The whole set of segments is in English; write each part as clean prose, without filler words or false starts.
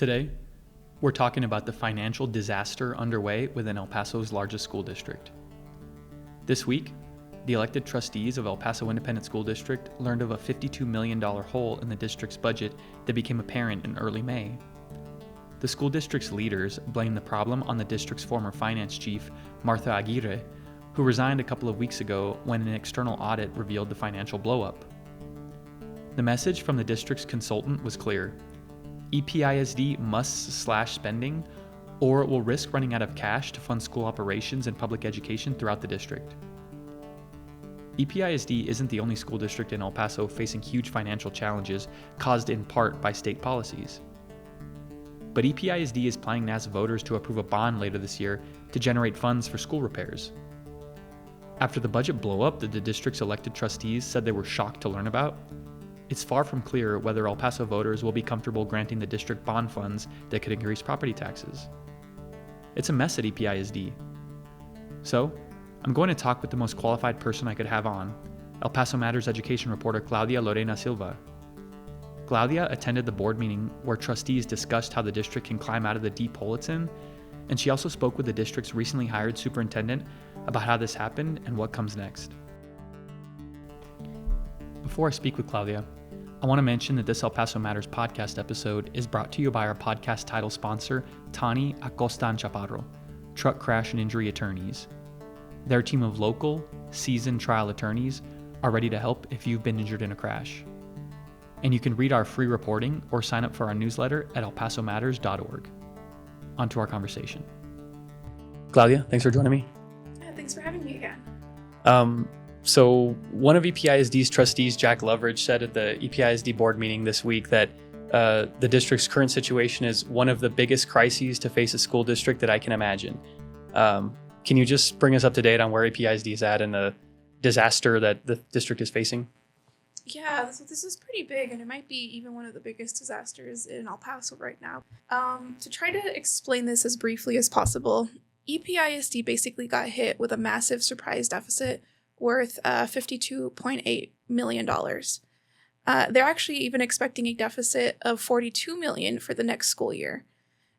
Today, we're talking about the financial disaster underway within El Paso's largest school district. This week, the elected trustees of El Paso Independent School District learned of a $52 million hole in the district's budget that became apparent in early May. The school district's leaders blamed the problem on the district's former finance chief, Martha Aguirre, who resigned a couple of weeks ago when an external audit revealed the financial blowup. The message from the district's consultant was clear. EPISD must slash spending, or it will risk running out of cash to fund school operations and public education throughout the district. EPISD isn't the only school district in El Paso facing huge financial challenges caused in part by state policies. But EPISD is planning to ask voters to approve a bond later this year to generate funds for school repairs. After the budget blow-up that the district's elected trustees said they were shocked to learn about, it's far from clear whether El Paso voters will be comfortable granting the district bond funds that could increase property taxes. It's a mess at EPISD. So, I'm going to talk with the most qualified person I could have on, El Paso Matters education reporter Claudia Lorena Silva. Claudia attended the board meeting where trustees discussed how the district can climb out of the deep hole it's in, and she also spoke with the district's recently hired superintendent about how this happened and what comes next. Before I speak with Claudia, I want to mention that this El Paso Matters podcast episode is brought to you by our podcast title sponsor, Tani Acosta and Chaparro, truck crash and injury attorneys. Their team of local, seasoned trial attorneys are ready to help if you've been injured in a crash. And you can read our free reporting or sign up for our newsletter at elpasomatters.org. On to our conversation. Claudia, thanks for joining me. Yeah, thanks for having me again. So one of EPISD's trustees, Jack Loveridge, said at the EPISD board meeting this week that the district's current situation is one of the biggest crises to face a school district that I can imagine. Can you just bring us up to date on where EPISD is at and the disaster that the district is facing? Yeah, so this is pretty big, and it might be even one of the biggest disasters in El Paso right now. To try to explain this as briefly as possible, EPISD basically got hit with a massive surprise deficit worth $52.8 million. They're actually even expecting a deficit of $42 million for the next school year.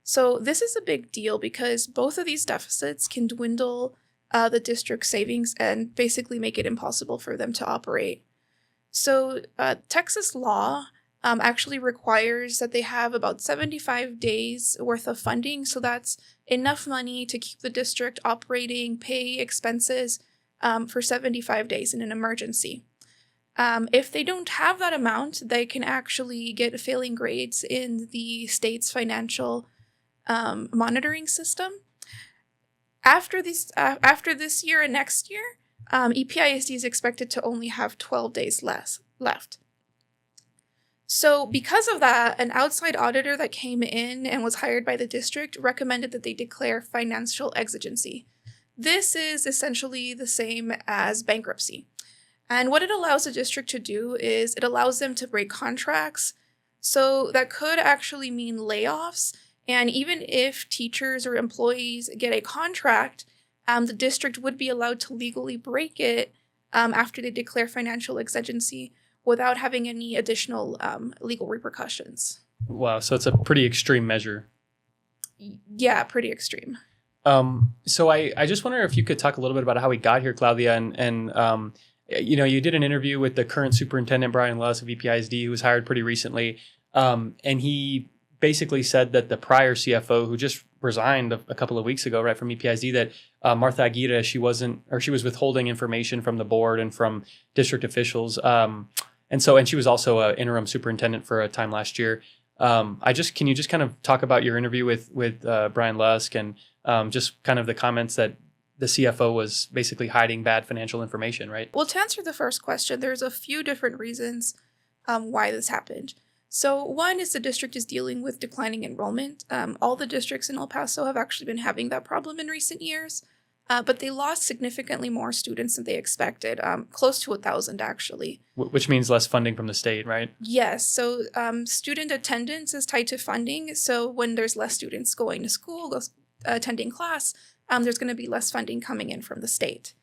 So this is a big deal because both of these deficits can dwindle the district's savings and basically make it impossible for them to operate. So Texas law actually requires that they have about 75 days worth of funding. So that's enough money to keep the district operating, pay expenses for 75 days in an emergency. If they don't have that amount, they can actually get failing grades in the state's financial monitoring system. After this year and next year, EPISD is expected to only have 12 days left. So because of that, an outside auditor that came in and was hired by the district recommended that they declare financial exigency. This is essentially the same as bankruptcy. And what it allows the district to do is it allows them to break contracts. So that could actually mean layoffs. And even if teachers or employees get a contract, the district would be allowed to legally break it after they declare financial exigency without having any additional legal repercussions. Wow, so it's a pretty extreme measure. Yeah, pretty extreme. So I just wonder if you could talk a little bit about how we got here, Claudia, and you did an interview with the current superintendent, Brian Lusk of EPISD, who was hired pretty recently, and he basically said that the prior CFO, who just resigned a couple of weeks ago, right, from EPISD, that Martha Aguirre, she was withholding information from the board and from district officials, and she was also an interim superintendent for a time last year. Can you just kind of talk about your interview with Brian Lusk and just kind of the comments that the CFO was basically hiding bad financial information, right? Well, to answer the first question, there's a few different reasons why this happened. So one is the district is dealing with declining enrollment. All the districts in El Paso have actually been having that problem in recent years, but they lost significantly more students than they expected, close to 1,000 actually. Which means less funding from the state, right? Yes. So student attendance is tied to funding. So when there's less students going to school, attending class, there's going to be less funding coming in from the state.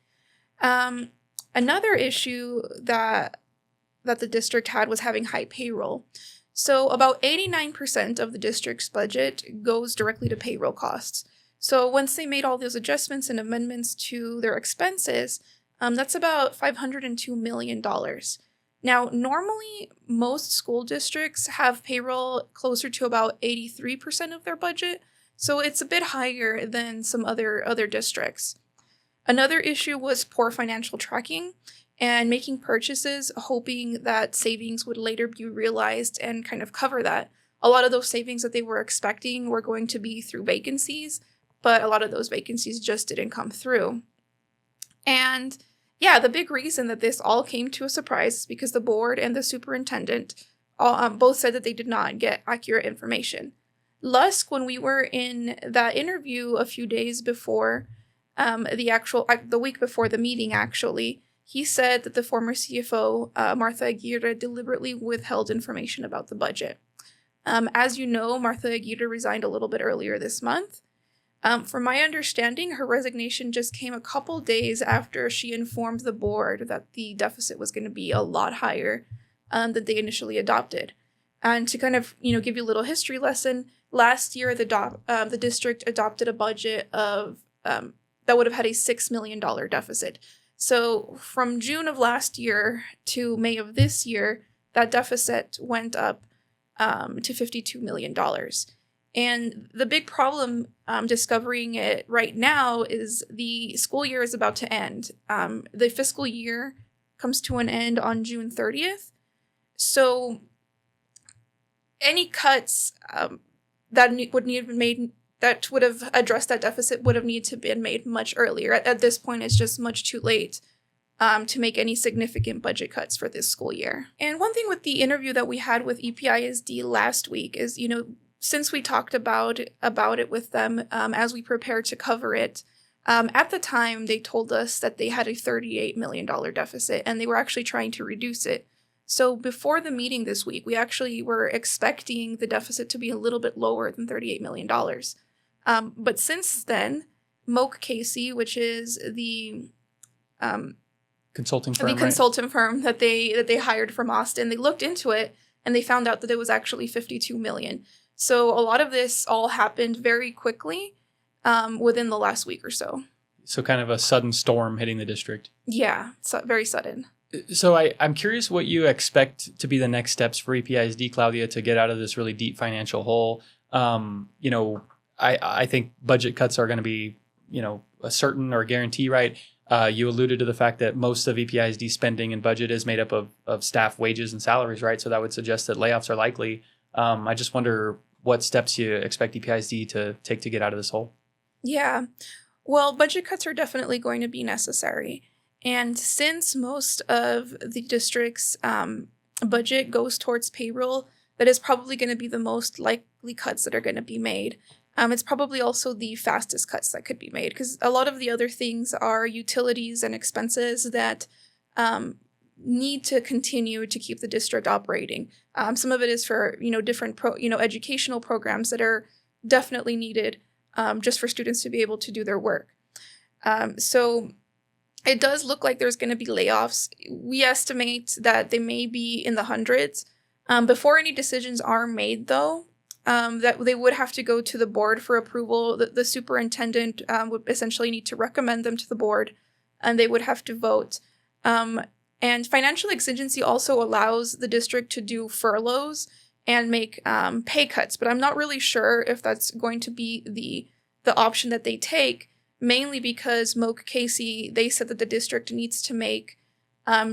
Another issue that the district had was having high payroll. So about 89% of the district's budget goes directly to payroll costs. So once they made all those adjustments and amendments to their expenses, that's about $502 million. Now, normally, most school districts have payroll closer to about 83% of their budget, so it's a bit higher than some other districts. Another issue was poor financial tracking and making purchases, hoping that savings would later be realized and kind of cover that. A lot of those savings that they were expecting were going to be through vacancies, but a lot of those vacancies just didn't come through. And yeah, the big reason that this all came to a surprise is because the board and the superintendent both said that they did not get accurate information. Lusk, when we were in that interview a few days before the week before the meeting, actually, he said that the former CFO, Martha Aguirre, deliberately withheld information about the budget. As you know, Martha Aguirre resigned a little bit earlier this month. From my understanding, her resignation just came a couple days after she informed the board that the deficit was going to be a lot higher than they initially adopted. And to kind of, give you a little history lesson, last year the district adopted a budget of that would have had a $6 million deficit. So from June of last year to May of this year, that deficit went up to $52 million. And the big problem discovering it right now is the school year is about to end. The fiscal year comes to an end on June 30th. So any cuts that would have addressed that deficit would have needed to been made much earlier. At this point, it's just much too late to make any significant budget cuts for this school year. And one thing with the interview that we had with EPISD last week is, since we talked about it with them as we prepared to cover it, at the time they told us that they had a $38 million deficit and they were actually trying to reduce it. So before the meeting this week, we actually were expecting the deficit to be a little bit lower than $38 million. But since then, Moak Casey, which is the consulting firm, firm that they hired from Austin, they looked into it and they found out that it was actually $52 million. So a lot of this all happened very quickly within the last week or so. So kind of a sudden storm hitting the district. Yeah, so very sudden. So I'm curious what you expect to be the next steps for EPISD, Claudia, to get out of this really deep financial hole. I think budget cuts are going to be, a certain or a guarantee, right? You alluded to the fact that most of EPISD spending and budget is made up of staff wages and salaries, right? So that would suggest that layoffs are likely. I just wonder what steps you expect EPISD to take to get out of this hole. Yeah, well, budget cuts are definitely going to be necessary. And since most of the district's budget goes towards payroll, that is probably going to be the most likely cuts that are going to be made. It's probably also the fastest cuts that could be made because a lot of the other things are utilities and expenses that need to continue to keep the district operating. Some of it is for different educational programs that are definitely needed just for students to be able to do their work. So it does look like there's going to be layoffs. We estimate that they may be in the hundreds. Before any decisions are made, though, that they would have to go to the board for approval. The superintendent would essentially need to recommend them to the board, and they would have to vote. And financial exigency also allows the district to do furloughs and make pay cuts, but I'm not really sure if that's going to be the option that they take, mainly because Moak Casey, they said that the district needs to make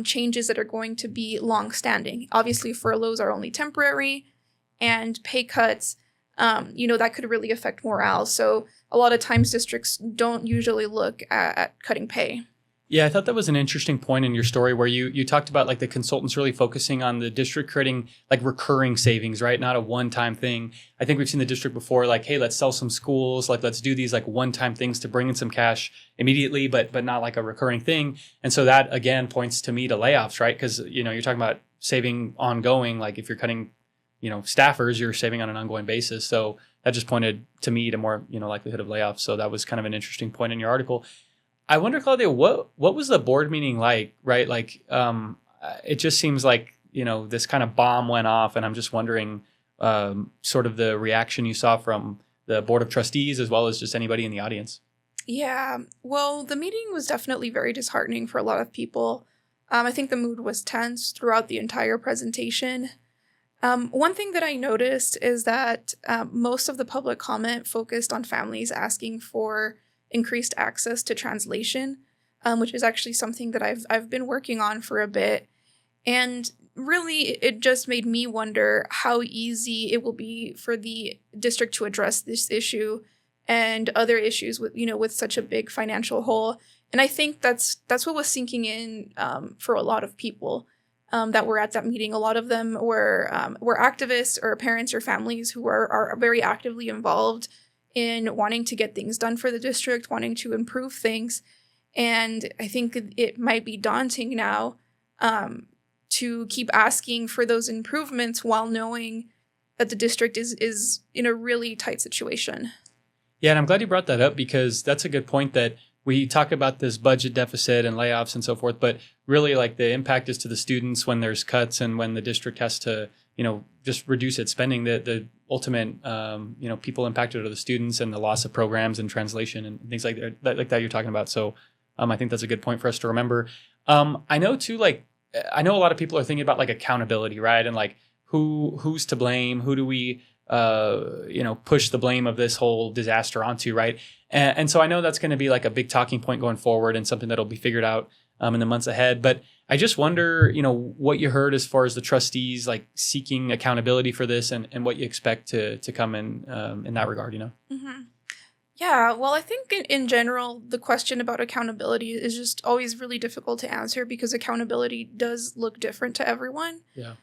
changes that are going to be long-standing. Obviously, furloughs are only temporary, and pay cuts, that could really affect morale. So a lot of times districts don't usually look at cutting pay. Yeah, I thought that was an interesting point in your story where you talked about like the consultants really focusing on the district creating like recurring savings, right? Not a one-time thing. I think we've seen the district before like, hey, let's sell some schools, like let's do these like one-time things to bring in some cash immediately, but not like a recurring thing. And so that again points to me to layoffs, right? Because you're talking about saving ongoing, like if you're cutting staffers, you're saving on an ongoing basis. So that just pointed to me to more, likelihood of layoffs. So that was kind of an interesting point in your article. I wonder, Claudia, what was the board meeting like, right? Like, it just seems like this kind of bomb went off, and I'm just wondering sort of the reaction you saw from the Board of Trustees as well as just anybody in the audience. Yeah, well, the meeting was definitely very disheartening for a lot of people. I think the mood was tense throughout the entire presentation. One thing that I noticed is that most of the public comment focused on families asking for increased access to translation, which is actually something that I've been working on for a bit. And really, it just made me wonder how easy it will be for the district to address this issue and other issues with such a big financial hole. And I think that's what was sinking in for a lot of people that were at that meeting. A lot of them were activists or parents or families who are very actively involved in wanting to get things done for the district, wanting to improve things. And I think it might be daunting now to keep asking for those improvements while knowing that the district is in a really tight situation. Yeah, and I'm glad you brought that up, because that's a good point, that we talk about this budget deficit and layoffs and so forth, but really like the impact is to the students when there's cuts and when the district has to, just reduce its spending. The ultimate, people impacted are the students and the loss of programs and translation and things like that you're talking about. So I think that's a good point for us to remember. I know too, I know a lot of people are thinking about like accountability, right? And like who's to blame? Who do we push the blame of this whole disaster onto, right? And so I know that's going to be like a big talking point going forward and something that'll be figured out in the months ahead. But I just wonder, what you heard as far as the trustees like seeking accountability for this, and what you expect to come in that regard, Mm-hmm. Yeah, well, I think in general, the question about accountability is just always really difficult to answer, because accountability does look different to everyone. Yeah.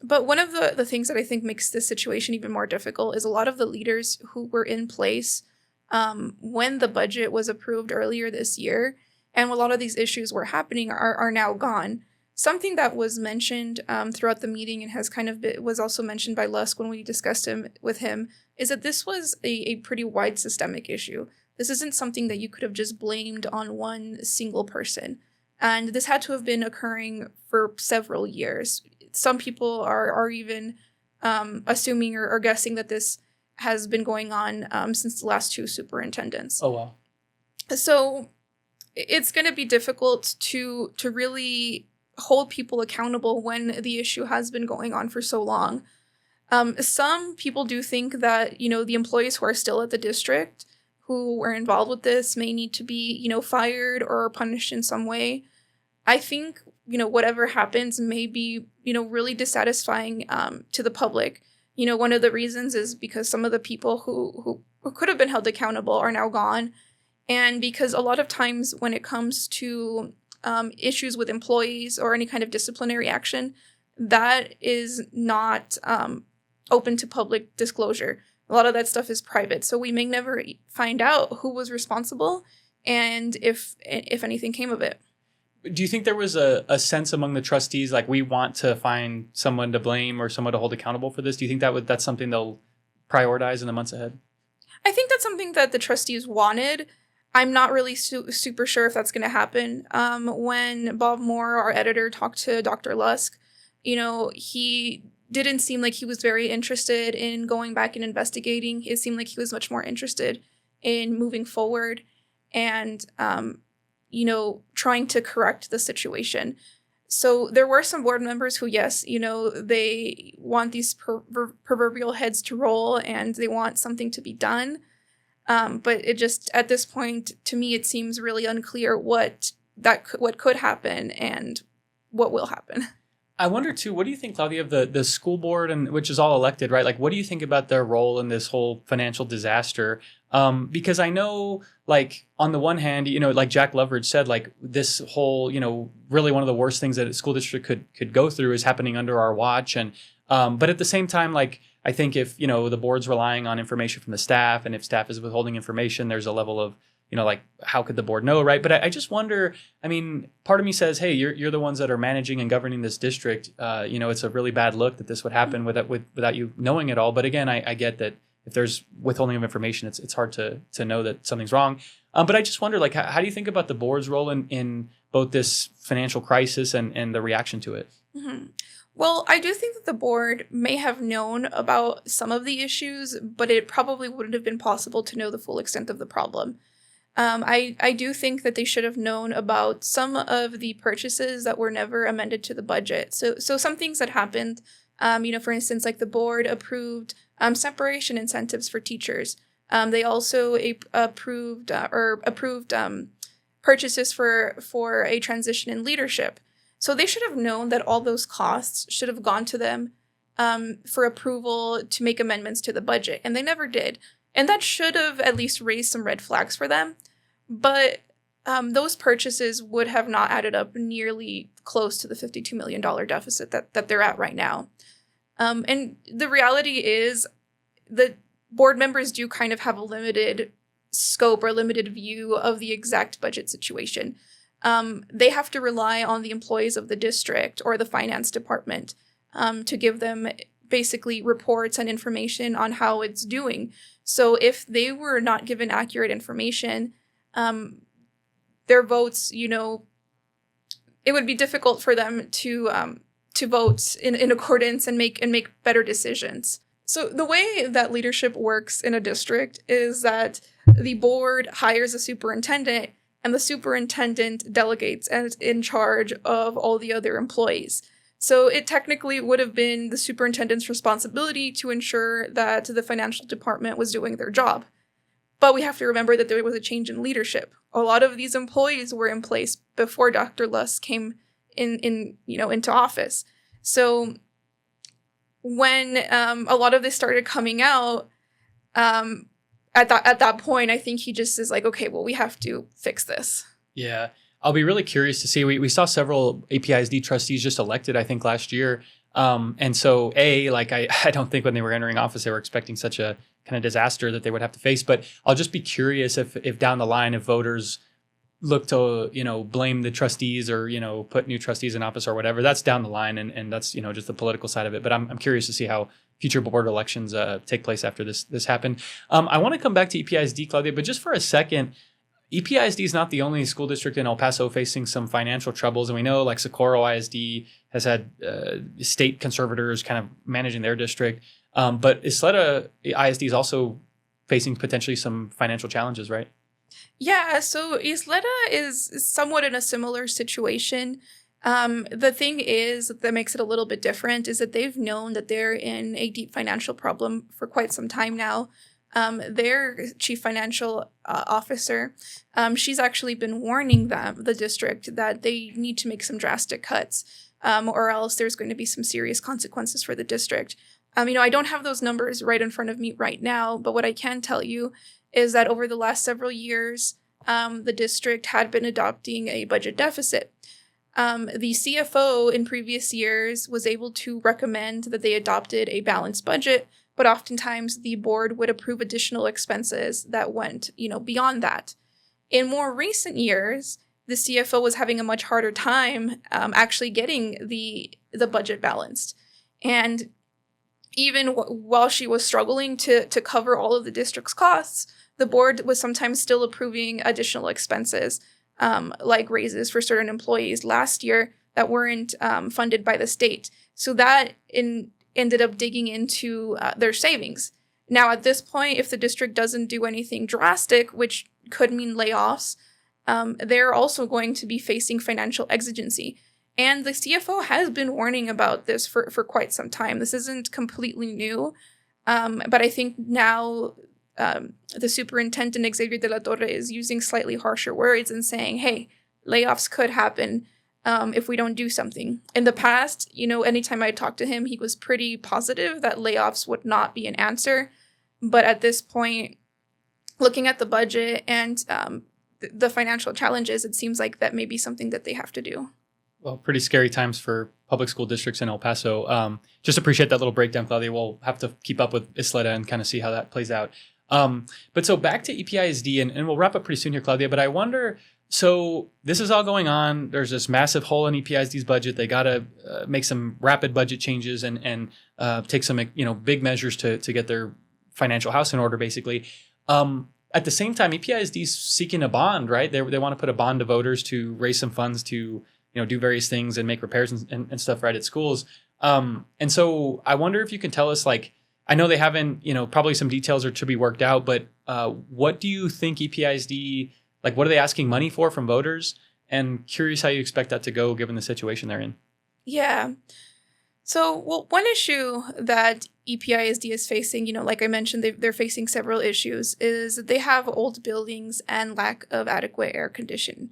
But one of the things that I think makes this situation even more difficult is a lot of the leaders who were in place when the budget was approved earlier this year, and a lot of these issues were happening, are now gone. Something that was mentioned throughout the meeting and was also mentioned by Lusk when we discussed with him is that this was a pretty wide systemic issue. This isn't something that you could have just blamed on one single person. And this had to have been occurring for several years. Some people are even assuming or guessing that this has been going on since the last two superintendents. Oh, wow. So it's going to be difficult to really hold people accountable when the issue has been going on for so long. Some people do think that, the employees who are still at the district who were involved with this may need to be, fired or punished in some way. I think, whatever happens may be, really dissatisfying to the public. One of the reasons is because some of the people who could have been held accountable are now gone. And because a lot of times when it comes to issues with employees or any kind of disciplinary action, that is not open to public disclosure. A lot of that stuff is private. So we may never find out who was responsible and if anything came of it. Do you think there was a sense among the trustees, like we want to find someone to blame or someone to hold accountable for this? Do you think that's something they'll prioritize in the months ahead? I think that's something that the trustees wanted. I'm not really super sure if that's going to happen. When Bob Moore, our editor, talked to Dr. Lusk, he didn't seem like he was very interested in going back and investigating. It seemed like he was much more interested in moving forward and trying to correct the situation. So there were some board members who, yes, they want these proverbial heads to roll and they want something to be done. But it just, at this point, to me, it seems really unclear what could happen and what will happen. I wonder, too, what do you think, Claudia, of the school board, and which is all elected, right? Like, what do you think about their role in this whole financial disaster? Because I know, like, on the one hand, like Jack Loveridge said, like, this whole, really one of the worst things that a school district could go through is happening under our watch. And but at the same time, like, I think if, the board's relying on information from the staff, and if staff is withholding information, there's a level of, like, how could the board know, right? But I just wonder, part of me says, hey, you're the ones that are managing and governing this district. It's a really bad look that this would happen without you knowing it all. But again, I get that if there's withholding of information, it's hard to know that something's wrong. But I just wonder, like, how do you think about the board's role in both this financial crisis and the reaction to it? Mhm. Well, I do think that the board may have known about some of the issues, but it probably wouldn't have been possible to know the full extent of the problem. I do think that they should have known about some of the purchases that were never amended to the budget. So some things that happened, for instance, like the board approved separation incentives for teachers. They also approved purchases for a transition in leadership. So they should have known that all those costs should have gone to them for approval to make amendments to the budget, and they never did. And that should have at least raised some red flags for them. But those purchases would have not added up nearly close to the $52 million deficit that they're at right now. And the reality is that board members do kind of have a limited scope or limited view of the exact budget situation. They have to rely on the employees of the district or the finance department to give them basically reports and information on how it's doing. So if they were not given accurate information, their votes, it would be difficult for them to vote in accordance and make better decisions. So the way that leadership works in a district is that the board hires a superintendent, and the superintendent delegates and is in charge of all the other employees. So it technically would have been the superintendent's responsibility to ensure that the financial department was doing their job. But we have to remember that there was a change in leadership. A lot of these employees were in place before Dr. Luss came into office. So when a lot of this started coming out, at that point, I think he just is like, okay, well, we have to fix this. Yeah. I'll be really curious to see. We saw several EPISD trustees just elected, I think, last year. And so, I don't think when they were entering office, they were expecting such a kind of disaster that they would have to face. But I'll just be curious if down the line, if voters look to, blame the trustees or, put new trustees in office or whatever, that's down the line. And that's, just the political side of it. But I'm curious to see how future board elections take place after this happened. I want to come back to EPISD, Claudia, but just for a second, EPISD is not the only school district in El Paso facing some financial troubles. And we know like Socorro ISD has had state conservators kind of managing their district. But Isleta ISD is also facing potentially some financial challenges, right? Yeah, so Isleta is somewhat in a similar situation. The thing is that makes it a little bit different is that they've known that they're in a deep financial problem for quite some time now. Their chief financial officer, she's actually been warning the district, that they need to make some drastic cuts, or else there's going to be some serious consequences for the district. I don't have those numbers right in front of me right now, but what I can tell you is that over the last several years, the district had been adopting a budget deficit. The CFO in previous years was able to recommend that they adopted a balanced budget, but oftentimes the board would approve additional expenses that went, beyond that. In more recent years, the CFO was having a much harder time actually getting the budget balanced. And even while she was struggling to cover all of the district's costs, the board was sometimes still approving additional expenses, like raises for certain employees last year that weren't funded by the state. So that ended up digging into their savings. Now, at this point, if the district doesn't do anything drastic, which could mean layoffs, they're also going to be facing financial exigency. And the CFO has been warning about this for quite some time. This isn't completely new, but I think now the superintendent, Xavier de la Torre, is using slightly harsher words and saying, hey, layoffs could happen if we don't do something. In the past, anytime I talked to him, he was pretty positive that layoffs would not be an answer. But at this point, looking at the budget and the financial challenges, it seems like that may be something that they have to do. Well, pretty scary times for public school districts in El Paso. Just appreciate that little breakdown, Claudia. We'll have to keep up with Isleta and kind of see how that plays out. But so back to EPISD, and we'll wrap up pretty soon here, Claudia. But I wonder, so this is all going on. There's this massive hole in EPISD's budget. They got to make some rapid budget changes and take some big measures to get their financial house in order, basically. At the same time, EPISD's seeking a bond, right? They want to put a bond to voters to raise some funds to do various things and make repairs and stuff right at schools. And so I wonder if you can tell us, like, I know they haven't, probably some details are to be worked out, but what do you think EPISD, like, what are they asking money for from voters? And curious how you expect that to go given the situation they're in. Yeah. So, well, one issue that EPISD is facing, like I mentioned, they're facing several issues, is that they have old buildings and lack of adequate air conditioning.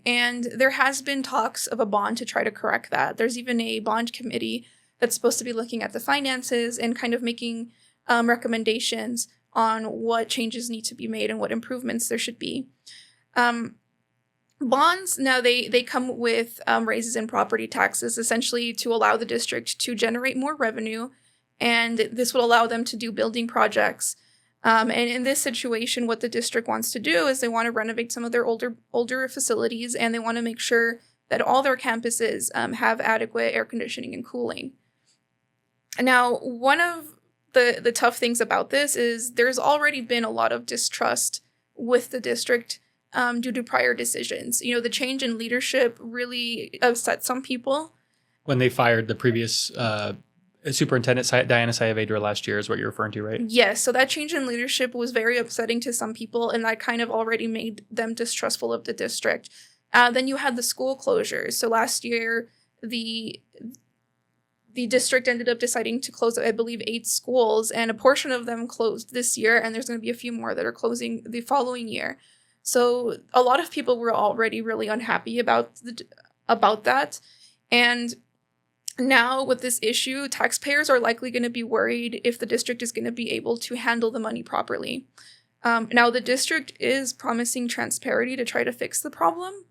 And there has been talks of a bond to try to correct that. There's even a bond committee that's supposed to be looking at the finances and kind of making recommendations on what changes need to be made and what improvements there should be. Bonds, now they come with raises in property taxes, essentially to allow the district to generate more revenue, and this will allow them to do building projects. And in this situation, what the district wants to do is they want to renovate some of their older facilities, and they want to make sure that all their campuses have adequate air conditioning and cooling. Now, one of the tough things about this is there's already been a lot of distrust with the district due to prior decisions. The change in leadership really upset some people. When they fired the previous Superintendent Diana Saavedra last year is what you're referring to, right? Yes, so that change in leadership was very upsetting to some people, and that kind of already made them distrustful of the district. Then you had the school closures. So last year, the district ended up deciding to close, I believe, 8 schools, and a portion of them closed this year, and there's going to be a few more that are closing the following year. So a lot of people were already really unhappy about that. And now with this issue, taxpayers are likely going to be worried if the district is going to be able to handle the money properly. Now the district is promising transparency to try to fix the problem.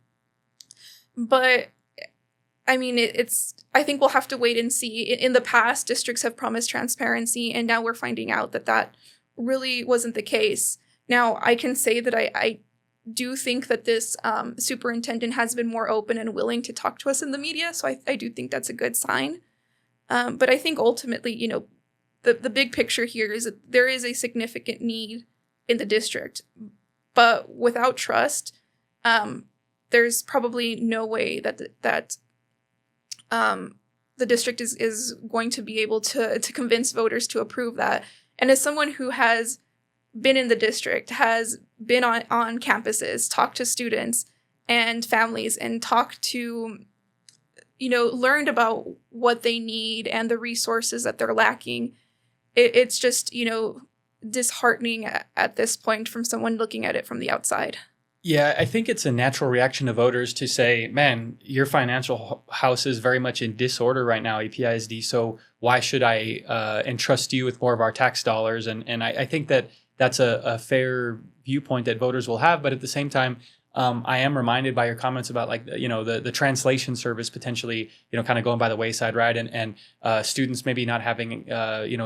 But I mean, I think we'll have to wait and see. In the past, districts have promised transparency, and now we're finding out that really wasn't the case. Now, I can say that I do think that this superintendent has been more open and willing to talk to us in the media, so I do think that's a good sign. But I think ultimately, the big picture here is that there is a significant need in the district, but without trust, there's probably no way that the district is going to be able to convince voters to approve that. And as someone who has been in the district, has been on campuses, talked to students and families, and talked to, learned about what they need and the resources that they're lacking, it's just, disheartening at this point from someone looking at it from the outside. Yeah, I think it's a natural reaction to voters to say, man, your financial house is very much in disorder right now, EPISD, so why should I entrust you with more of our tax dollars? And I think that's a fair viewpoint that voters will have. But at the same time, I am reminded by your comments about the translation service potentially, kind of going by the wayside, right? And students maybe not having,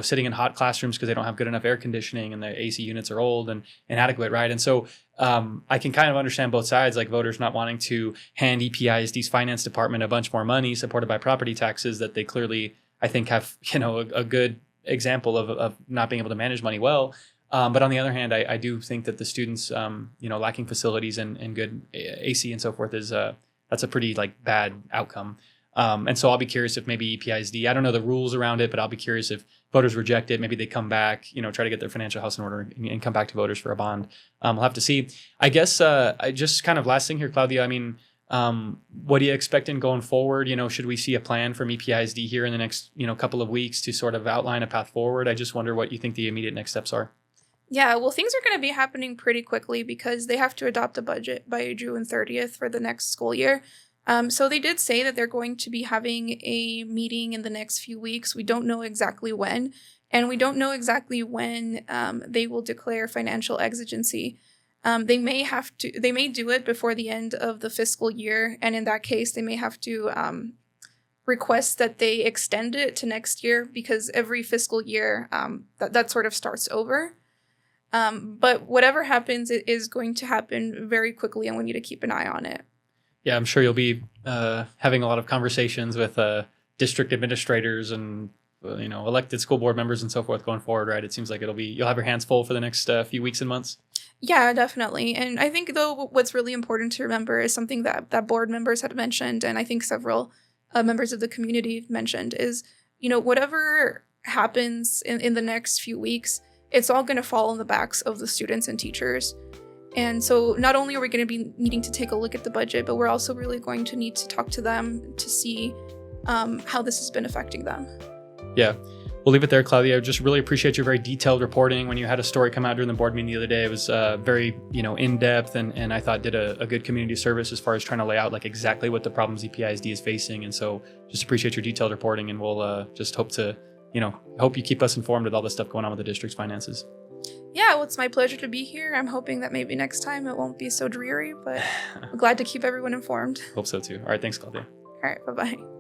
sitting in hot classrooms because they don't have good enough air conditioning and the AC units are old and inadequate, right? And so I can kind of understand both sides, like voters not wanting to hand EPISD's finance department a bunch more money supported by property taxes that they clearly, I think, have, a good example of not being able to manage money well. But on the other hand, I do think that the students, lacking facilities and good AC and so forth that's a pretty bad outcome. And so I'll be curious if maybe EPISD, I don't know the rules around it, but I'll be curious if voters reject it, maybe they come back, try to get their financial house in order and come back to voters for a bond. We'll have to see. I guess I just kind of last thing here, Claudia, I mean, what do you expect in going forward? Should we see a plan from EPISD here in the next, couple of weeks to sort of outline a path forward? I just wonder what you think the immediate next steps are. Yeah, well, things are going to be happening pretty quickly because they have to adopt a budget by June 30th for the next school year. So they did say that they're going to be having a meeting in the next few weeks. We don't know exactly when, and we don't know exactly when they will declare financial exigency. They may do it before the end of the fiscal year, and in that case, they may have to request that they extend it to next year because every fiscal year that sort of starts over. But whatever happens, it is going to happen very quickly, and we need to keep an eye on it. Yeah, I'm sure you'll be having a lot of conversations with district administrators and elected school board members and so forth going forward, right? It seems like you'll have your hands full for the next few weeks and months. Yeah, definitely. And I think, though, what's really important to remember is something that board members had mentioned, and I think several members of the community mentioned, is, whatever happens in the next few weeks, it's all going to fall on the backs of the students and teachers. And so not only are we going to be needing to take a look at the budget, but we're also really going to need to talk to them to see how this has been affecting them. Yeah. We'll leave it there, Claudia. Just really appreciate your very detailed reporting. When you had a story come out during the board meeting the other day, it was very, in-depth and I thought did a good community service as far as trying to lay out like exactly what the problems EPISD is facing. And so just appreciate your detailed reporting, and we'll just hope you keep us informed with all the stuff going on with the district's finances. Yeah, well, it's my pleasure to be here. I'm hoping that maybe next time it won't be so dreary, but I'm glad to keep everyone informed. Hope so too. All right, thanks, Claudia. All right, bye-bye.